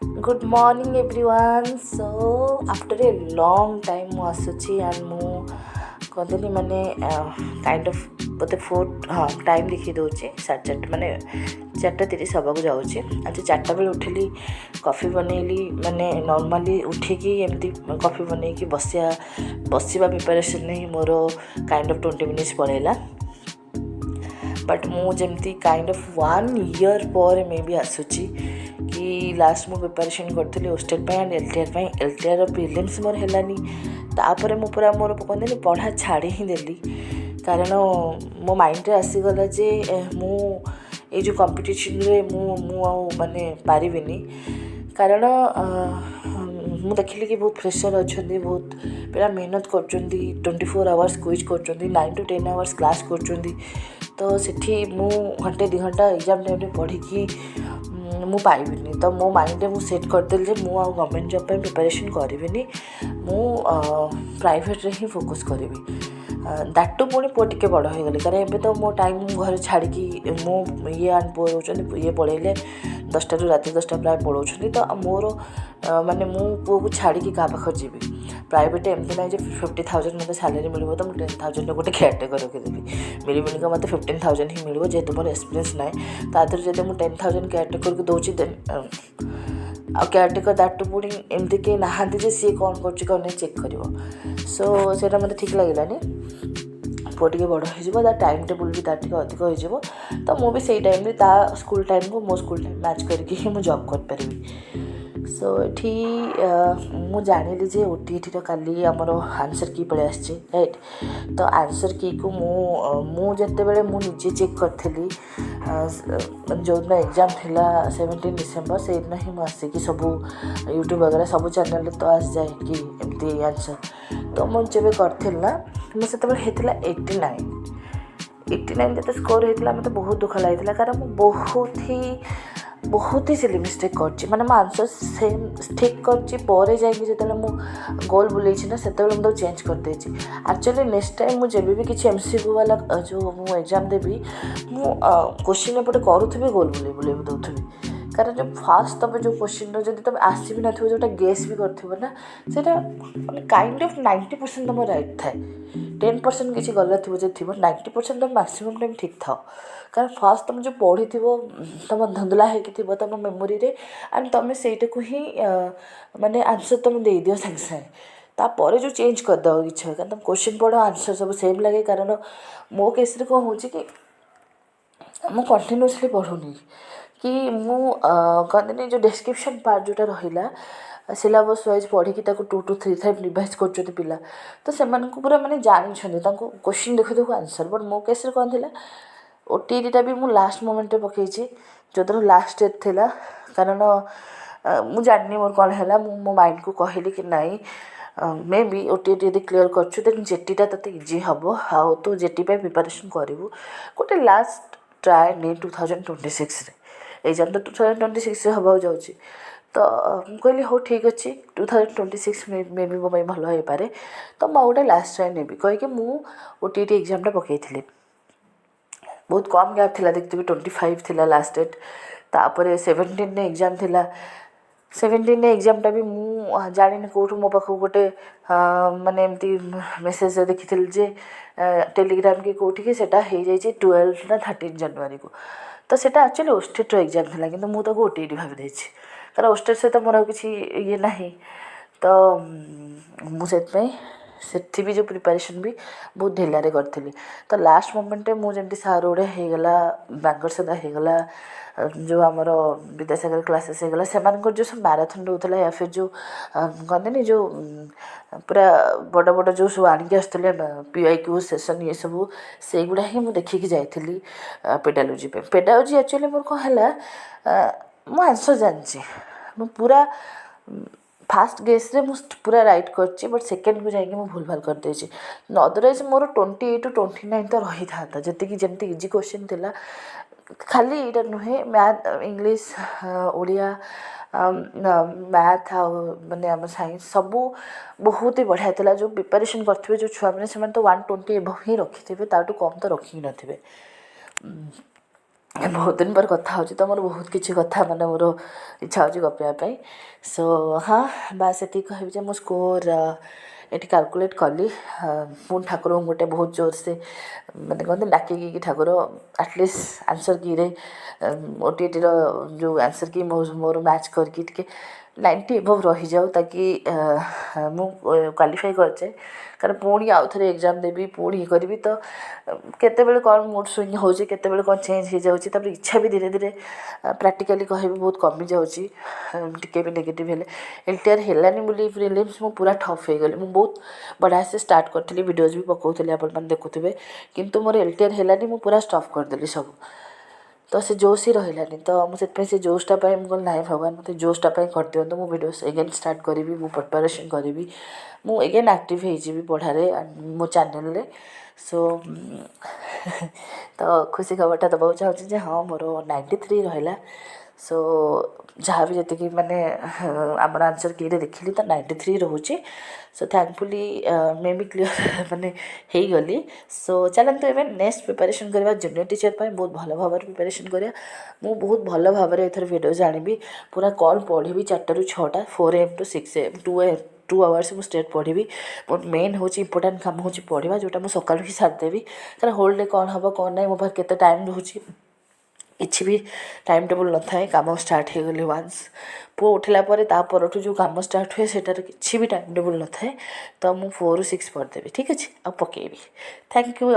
Good morning everyone. So after a long time ମୁଁ ଆସୁଛି and ମୁଁ କହନ୍ତନି ମାନେ କାଇଣ୍ଡ ଅଫ୍ ବୋଧେ ଟାଇମ୍ ଦେଖି ଦେଉଛି 4:30 ମାନେ 4:30 ହେବାକୁ ଯାଉଛି। ଆଜି 4ଟା ବେଳେ ଉଠିଲି, କଫି ବନେଇଲି, ମାନେ ନର୍ମାଲି ଉଠିକି ଏମିତି କଫି ବନେଇକି ବସିବା ପ୍ରିପାରେସନ୍ ହିଁ ମୋର କାଇଣ୍ଡ ଅଫ୍ 20 minutes ପଳେଇଲା। ବଟ୍ ମୁଁ ଯେମିତି କାଇଣ୍ଡ ଅଫ୍ 1 year ପରେ ମେ ବି ଆସୁଛି କି ଲାଷ୍ଟ ମୁଁ ପ୍ରିପାରେସନ୍ କରିଥିଲି ଓଷ୍ଟେଟ୍ ପାଇଁ ଆଣ୍ଡ ଏଲ୍ଟିଆର୍ ପାଇଁ। ଏଲ୍ଟିଆର୍ର ପ୍ରିଲିମ୍ସ ମୋର ହେଲାନି, ତାପରେ ମୁଁ ପୁରା ମୋର କହନ୍ତିନି ପଢ଼ା ଛାଡ଼ି ହିଁ ଦେଲି। କାରଣ ମୋ ମାଇଣ୍ଡରେ ଆସିଗଲା ଯେ ମୁଁ ଏଇ ଯେଉଁ କମ୍ପିଟିସନ୍ରେ ମୁଁ ଆଉ ମାନେ ପାରିବିନି। କାରଣ ମୁଁ ଦେଖିଲି କି ବହୁତ ପ୍ରେସର୍ ଅଛନ୍ତି, ବହୁତ ପିଲା ମେହନତ କରୁଛନ୍ତି, 24 hours କୁଇଜ୍ କରୁଛନ୍ତି, 9 to 10 hours କ୍ଲାସ୍ କରୁଛନ୍ତି। ତ ସେଠି ମୁଁ ଘଣ୍ଟେ 2 ଘଣ୍ଟା ଏକ୍ଜାମ୍ ଟାଇମ୍ରେ ପଢ଼ିକି ମୁଁ ପାଇବିନି। ତ ମୋ ମାଇଣ୍ଡରେ ମୁଁ ସେଟ୍ କରିଦେଲି ଯେ ମୁଁ ଆଉ ଗଭର୍ଣ୍ଣମେଣ୍ଟ ଜବ୍ ପାଇଁ ପ୍ରିପାରେସନ୍ କରିବିନି, ମୁଁ ପ୍ରାଇଭେଟ୍ରେ ହିଁ ଫୋକସ୍ କରିବି। ଦାଟୁ ପୁଣି ପୁଅ ଟିକେ ବଡ଼ ହୋଇଗଲେ, କାରଣ ଏବେ ତ ମୋ ଟାଇମ୍ ଘରେ ଛାଡ଼ିକି ମୁଁ ପୁଅ ରହୁଛନ୍ତି, ଇଏ ପଳେଇଲେ 10ଟାରୁ ରାତି 10ଟା ପ୍ରାୟ ପଳାଉଛନ୍ତି। ତ ମୋର ମାନେ ମୁଁ ପୁଅକୁ ଛାଡ଼ିକି କାହା ପାଖରେ ଯିବି। ପ୍ରାଇଭେଟ୍ ଏମିତି ନାହିଁ ଯେ 50,000 ମୋତେ ସାଲେରୀ ମିଳିବ ତ ମୁଁ 10,000 ଗୋଟେ କେୟାରଟେକର୍ ରଖିଦେବି। ମିଳିମିଳିକା ମୋତେ 15,000 ହିଁ ମିଳିବ, ଯେହେତୁ ମୋର ଏକ୍ସପିରିଏନ୍ସ ନାହିଁ। ତା ଦେହରେ ଯଦି ମୁଁ 10,000 କେୟାରଟେକର୍କୁ ଦେଉଛି ଦେନ୍ ଆଉ କେୟାରଟେକର୍ ଦାଟୁ ପୁଣି ଏମିତି କେହି ନାହାନ୍ତି ଯେ ସିଏ କ'ଣ କରୁଛି କ'ଣ ନାହିଁ ଚେକ୍ କରିବ। ସୋ ସେଇଟା ମୋତେ ଠିକ୍ ଲାଗିଲାନି। ପୁଅ ଟିକେ ବଡ଼ ହୋଇଯିବ, ତା ଟାଇମ୍ ଟେବୁଲ୍ ବି ତାର ଟିକେ ଅଧିକ ହୋଇଯିବ। ତ ମୁଁ ବି ସେଇ ଟାଇମ୍ରେ ତା ସ୍କୁଲ୍ ଟାଇମ୍କୁ ମୋ ସ୍କୁଲ୍ ଟାଇମ୍ ମ୍ୟାଚ୍ କରିକି ହିଁ ମୁଁ ଜବ୍ କରିପାରିବି। ସୋ ଏଠି ମୁଁ ଜାଣିଲି ଯେ OTETର କାଲି ଆମର ଆନ୍ସର୍ କି ପଳେଇ ଆସିଛି, ରାଇଟ୍। ତ ଆନ୍ସର୍ କିକୁ ମୁଁ ଯେତେବେଳେ ମୁଁ ନିଜେ ଚେକ୍ କରିଥିଲି, ଯେଉଁଦିନ ଏକ୍ଜାମ୍ ଥିଲା 17 December, ସେଇଦିନ ହିଁ ମୁଁ ଆସିକି ସବୁ ୟୁଟ୍ୟୁବ୍ ବଗେରା ସବୁ ଚ୍ୟାନେଲ୍ରେ ତ ଆସିଯାଏ କି ଏମିତି ଆନ୍ସର୍। ତ ମୁଁ ଯେବେ କରିଥିଲି ନା, ମୁଁ ସେତେବେଳେ ହେଇଥିଲା 89 ଯେତେ ସ୍କୋର୍ ହେଇଥିଲା ମୋତେ ବହୁତ ଦୁଃଖ ଲାଗିଥିଲା। କାରଣ ମୁଁ ବହୁତ ହି ସିଲି ମିଷ୍ଟେକ୍ କରିଛି। ମାନେ ମୋ ଆନ୍ସର୍ ସେମ୍ ଠିକ୍ କରିଛି, ପରେ ଯାଇକି ଯେତେବେଳେ ମୁଁ ଗୋଲ୍ ବୁଲେଇଛି ନା, ସେତେବେଳେ ମୁଁ ତାକୁ ଚେଞ୍ଜ କରିଦେଇଛି। ଆକ୍ଚୁଆଲି ନେକ୍ସଟ ଟାଇମ୍ ମୁଁ ଯେବେ ବି କିଛି MCQ ବାଲା ଯେଉଁ ମୁଁ ଏକ୍ଜାମ୍ ଦେବି, ମୁଁ କୋଶ୍ଚିନ୍ ଏପଟେ କରୁଥିବି, ଗୋଲ୍ ବୁଲେଇ ଦେଉଥିବି। କାରଣ ଯେଉଁ ଫାଷ୍ଟ ତୁମେ ଯେଉଁ କୋଶ୍ଚିନ୍ର ଯଦି ତୁମେ ଆସିବି ନଥିବ, ଯେଉଁଟା ଗେସ୍ ବି କରିଥିବ ନା, ସେଇଟା ମାନେ କାଇଣ୍ଡ ଅଫ୍ 90% ତୁମ ରାଇଟ୍ ଥାଏ। 10% କିଛି ଗଲା ଥିବ ଯଦି ଥିବ, 90% ତୁମ ମ୍ୟାକ୍ସିମମ୍ ଟାଇମ୍ ଠିକ୍ ଥାଉ। କାରଣ ଫାଷ୍ଟ ତୁମେ ଯେଉଁ ପଢ଼ିଥିବ, ତୁମ ଧନ୍ଦଲା ହେଇକି ଥିବ ତୁମ ମେମୋରିରେ, ଆଣ୍ଡ ତୁମେ ସେଇଟାକୁ ହିଁ ମାନେ ଆନ୍ସର୍ ତୁମେ ଦେଇଦିଅ ସାଙ୍ଗେ ସାଙ୍ଗେ। ତାପରେ ଯେଉଁ ଚେଞ୍ଜ କରିଦେବ କିଛି ହୁଏ, କାରଣ ତୁମେ କୋଶ୍ଚିନ୍ ପଢ଼, ଆନ୍ସର୍ ସବୁ ସେମ୍ ଲାଗେ। କାରଣ ମୋ କେସ୍ରେ କ'ଣ ହେଉଛି କି ମୁଁ କଣ୍ଟିନ୍ୟୁଅସ୍ଲି ପଢ଼ୁନି, କି ମୁଁ କହନ୍ତିନି ଯେଉଁ ଡେସ୍କ୍ରିପ୍ସନ୍ ପାର୍ଟ ଯେଉଁଟା ରହିଲା ସିଲାବସ୍ ୱାଇଜ୍ ପଢ଼ିକି ତାକୁ 2 to 3 ଟାଇମ୍ ରିଭାଇଜ୍ କରୁଛନ୍ତି ପିଲା। ତ ସେମାନଙ୍କୁ ପୁରା ମାନେ ଜାଣିଛନ୍ତି, ତାଙ୍କୁ କୋଶ୍ଚିନ୍ ଦେଖୁ ଦେଖୁ ଆନ୍ସର୍। ବଟ୍ ମୋ କେସ୍ରେ କ'ଣ ଥିଲା, OTETଟା ବି ମୁଁ ଲାଷ୍ଟ ମୋମେଣ୍ଟରେ ପକାଇଛି, ଯେଉଁଦିନ ଲାଷ୍ଟ ଡେଟ୍ ଥିଲା। କାରଣ ମୁଁ ଜାଣିନି ମୋର କ'ଣ ହେଲା, ମୁଁ ମୋ ମାଇଣ୍ଡକୁ କହିଲି କି ନାଇଁ, ମେ ବି OTET ଯଦି କ୍ଲିୟର୍ କରୁଛୁ ଦେନ୍ JETଟା ତୋତେ ଇଜି ହେବ, ଆଉ ତୁ JET ପାଇଁ ପ୍ରିପାରେସନ୍ କରିବୁ। ଗୋଟେ ଲାଷ୍ଟ ଟ୍ରାଏ ନେ 2026ରେ। ଏକ୍ଜାମ୍ ତ 2026ରେ ହେବାକୁ ଯାଉଛି। ତ ମୁଁ କହିଲି ହଉ ଠିକ୍ ଅଛି, 2026 ମେ ବି ମୋ ପାଇଁ ଭଲ ହେଇପାରେ। ତ ମୁଁ ଗୋଟେ ଲାଷ୍ଟ ଟ୍ରାଏ ନେବି କହିକି ମୁଁ OTET ଏକ୍ଜାମ୍ଟା ପକାଇଥିଲି। ବହୁତ କମ୍ ଗ୍ୟାପ୍ ଥିଲା, ଦେଖିଥିବି 25 ଥିଲା ଲାଷ୍ଟ ଡେଟ୍। ତାପରେ 17ରେ ଏକ୍ଜାମ୍ ଥିଲା। 17ରେ ଏକ୍ଜାମ୍ଟା ବି ମୁଁ ଜାଣିନି କେଉଁଠୁ ମୋ ପାଖକୁ ଗୋଟେ ମାନେ ଏମିତି ମେସେଜ୍ରେ ଦେଖିଥିଲି ଯେ ଟେଲିଗ୍ରାମ କି କେଉଁଠିକି ସେଇଟା ହେଇଯାଇଛି 12 ନା 13 ଜାନୁଆରୀକୁ। ତ ସେଇଟା ଆକ୍ଚୁଆଲି ଓଷ୍ଟେଟ୍ର ଏକ୍ଜାମ୍ ଥିଲା, କିନ୍ତୁ ମୁଁ ତାକୁ OTET ଭାବି ଦେଇଛି। କାରଣ ଓଷ୍ଟେଟ୍ ସହିତ ମୋର ଆଉ କିଛି ଇଏ ନାହିଁ। ତ ମୁଁ ସେଥିପାଇଁ ସେଠି ବି ଯେଉଁ ପ୍ରିପାରେସନ୍ ବି ବହୁତ ଢିଲାରେ କରିଥିଲି। ତ ଲାଷ୍ଟ ମୋମେଣ୍ଟରେ ମୁଁ ଯେମିତି ସାର୍ ଗୁଡ଼େ ହେଇଗଲା, ବାଙ୍ଗର ସଦା ହେଇଗଲା, ଯେଉଁ ଆମର ବିଦ୍ୟାସାଗର କ୍ଲାସେସ୍ ହେଇଗଲା, ସେମାନଙ୍କର ଯେଉଁ ସବୁ ମ୍ୟାରାଥନ୍ ରହୁଥିଲା, ୟା ଫିର୍ ଯେଉଁ କହନ୍ତିନି ଯେଉଁ ପୁରା ବଡ଼ ବଡ଼ ଯେଉଁ ସବୁ ଆଣିକି ଆସୁଥିଲେ PIQ ସେସନ୍, ଇଏ ସବୁ ସେଇଗୁଡ଼ା ହିଁ ମୁଁ ଦେଖିକି ଯାଇଥିଲି ପେଡାଲୋଜି ପାଇଁ। ପେଡାଲୋଜି ଆକ୍ଚୁଆଲି ମୋର କ'ଣ ହେଲା, ମୁଁ ଆନ୍ସର୍ ଜାଣିଛି, ମୁଁ ପୁରା ଫାଷ୍ଟ ଗେସ୍ରେ ମୁଁ ପୁରା ରାଇଟ୍ କରିଛି, ବଟ୍ ସେକେଣ୍ଡକୁ ଯାଇକି ମୁଁ ଭୁଲ୍ ଭାଲ୍ କରିଦେଇଛି। ଅଦରୱାଇଜ୍ ମୋର 28 to 29 ତ ରହିଥାନ୍ତା, ଯେମିତି ଇଜି କୋଶ୍ଚିନ୍ ଥିଲା। ଖାଲି ଏଇଟା ନୁହେଁ, ମ୍ୟାଥ୍, ଇଂଲିଶ, ଓଡ଼ିଆ, ମ୍ୟାଥ୍ ଆଉ ମାନେ ଆମ ସାଇନ୍ସ ସବୁ ବହୁତ ହି ବଢ଼ିଆ ଥିଲା। ଯେଉଁ ପ୍ରିପାରେସନ୍ କରିଥିବେ ଯେଉଁ ଛୁଆମାନେ, ସେମାନେ ତ 120 ଏଭବ୍ ହିଁ ରଖିଥିବେ, ତାଠୁ କମ୍ ତ ରଖି ହିଁ ନଥିବେ। बहुत दिन पर कथा होची तो मोर बहुत किसी कथा माने मोर इच्छा होची गपिया ପାଇଁ सो हाँ बास एति कहबी जे मो स्कोर एटी कैलकुलेट कली पुणी ठाकुर गोटे बहुत जोर से मैंने कहते डाकिकी ठाकुर आटलिस्ट आंसर की रे ओटीटी जो आंसर की मोर मैच करके टिके 90 एबव रही जाऊ ताकि मु क्वालिफाई करचे कारण पुणी आउ थे एग्जाम देवी पुणी करी तो केतेबेले कौन मूड स्विंग हो केतेबेले कौन चेंज हो जाऊँगी तापर इच्छा भी धीरे धीरे प्रैक्टिकली कहे बहुत कमी जाऊँगी टिके भी नेगेटिव हेले एलटीआर हेलानी बोली प्रिलिम्स मु पूरा ठप हो गली मुझे बहुत बढ़िया से स्टार्ट करी वीडियोज भी पकाउली आपने देखुथे किंतु मोर एलटीआर हेलानी मु पूरा स्टॉप करदेली सब तो से जोश ही रही तो मुझे से जोशटा मुझे ना भगवान मत जोशटा कर दिखाँ मु वीडियोस एगेन स्टार्ट करी मु प्रिपरेशन करी मु एगेन एक्टिव हो पढ़ारे मो चैनल सो तो खुशी खबरटा दबाक चाहूँगी हाँ मोर 93 रहा सो जहाँ भी जी माने आमर आंसर की देखिली तो 93 रोचे so thankfully may be clear माने हो गली सो चलते एवं नेक्स्ट प्रिपरेशन करवा जूनियर टीचर पर बहुत भल भाव प्रिपरेशन करा मु बहुत भल भाव एथर वीडियो जानी पूरा कल पढ़ी 4 ରୁ 6टा 4 AM to 6 AM 2 आवर्स मुझे स्ट्रेट पढ़ी मोर मेन हूँ इंपोर्टाट काम हूँ पढ़ा जोटा मुझे सकालू ही सारिदेवी कारण होल डे कौन हम कौन ना मो पाखे केते टाइम रोचे किसी भी टाइम टेबल न था कम स्टार्ट हो गली वन्स पु उठला परठू जो कम स्टार्ट हुए सेटार किसी भी टाइम टेबल न था तो मुझे 4 ରୁ 6 पढ़देवी ठीक अच्छे आ पकेबी थैंक यू।